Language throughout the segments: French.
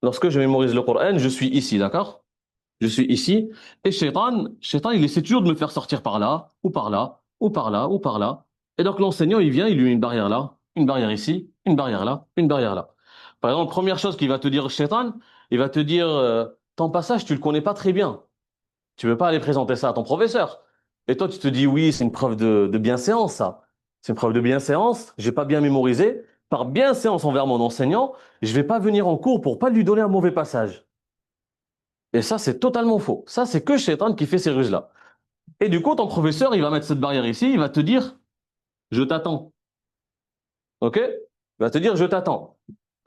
Lorsque je mémorise le Coran, je suis ici, d'accord? Je suis ici. Et Shaitan, il essaie toujours de me faire sortir par là, ou par là, ou par là, ou par là. Et donc l'enseignant, il vient, il lui met une barrière là, une barrière ici, une barrière là, une barrière là. Par exemple, première chose qu'il va te dire Shaitan, il va te dire, ton passage, tu le connais pas très bien. Tu veux pas aller présenter ça à ton professeur. Et toi, tu te dis, oui, c'est une preuve de bienséance, ça. C'est une preuve de bienséance. J'ai pas bien mémorisé. Par bienséance envers mon enseignant, je vais pas venir en cours pour pas lui donner un mauvais passage. Et ça, c'est totalement faux. Ça, c'est que Shaitan qui fait ces ruses-là. Et du coup, ton professeur, il va mettre cette barrière ici, il va te dire, je t'attends. OK? Il va te dire, je t'attends.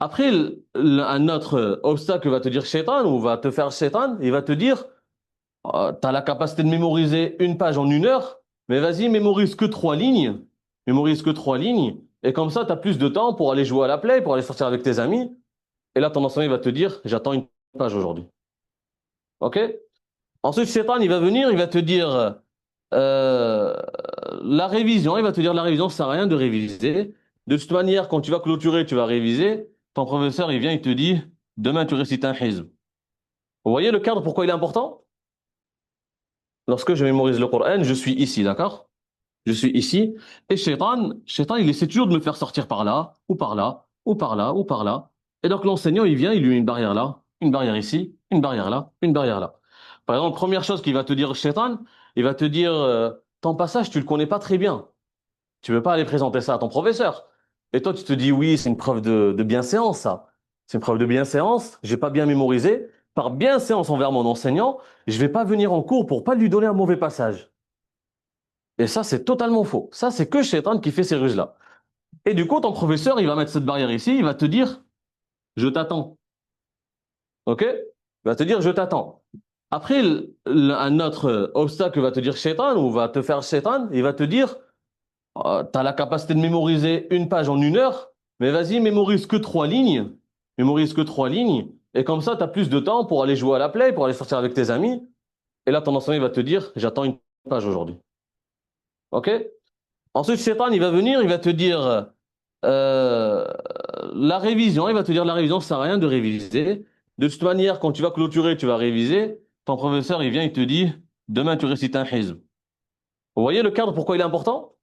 Après, un autre obstacle va te dire Shaitan, ou va te faire Shaitan, il va te dire, tu as la capacité de mémoriser une page en 1 heure, mais vas-y, mémorise que 3 lignes. Mémorise que 3 lignes. Et comme ça, tu as plus de temps pour aller jouer à la play, pour aller sortir avec tes amis. Et là, ton enseignant, il va te dire, j'attends une page aujourd'hui. OK? Ensuite, Shaitan, il va venir, il va te dire euh, la révision. Il va te dire la révision, ça sert à rien de réviser. De toute manière, quand tu vas clôturer, tu vas réviser. Ton professeur, il vient, il te dit demain, tu récites un hizb. Vous voyez le cadre, pourquoi il est important? Lorsque je mémorise le Coran, je suis ici, d'accord? Je suis ici. Et Shaitan, il essaie toujours de me faire sortir par là, ou par là, ou par là, ou par là. Et donc l'enseignant, il vient, il lui met une barrière là, une barrière ici, une barrière là, une barrière là. Par exemple, première chose qu'il va te dire Shaitan, il va te dire ton passage, tu le connais pas très bien. Tu veux pas aller présenter ça à ton professeur. Et toi, tu te dis oui, c'est une preuve de bienséance, ça. C'est une preuve de bienséance. J'ai pas bien mémorisé. Par bienséance envers mon enseignant, je vais pas venir en cours pour pas lui donner un mauvais passage. Et ça, c'est totalement faux. Ça, c'est que Shaitan qui fait ces ruses-là. Et du coup, ton professeur, il va mettre cette barrière ici, il va te dire, je t'attends. OK? Il va te dire, je t'attends. Après, un autre obstacle va te dire Shaitan, ou va te faire Shaitan, il va te dire, tu as la capacité de mémoriser une page en 1 heure, mais vas-y, mémorise que 3 lignes. Mémorise que 3 lignes. Et comme ça, tu as plus de temps pour aller jouer à la play, pour aller sortir avec tes amis. Et là, ton enseignant, il va te dire, j'attends une page aujourd'hui. OK? Ensuite, Shaitan, il va venir, il va te dire euh, la révision. Il va te dire la révision, ça sert à rien de réviser. De toute manière, quand tu vas clôturer, tu vas réviser. Ton professeur, il vient, il te dit demain, tu récites un hizb. Vous voyez le cadre, pourquoi il est important?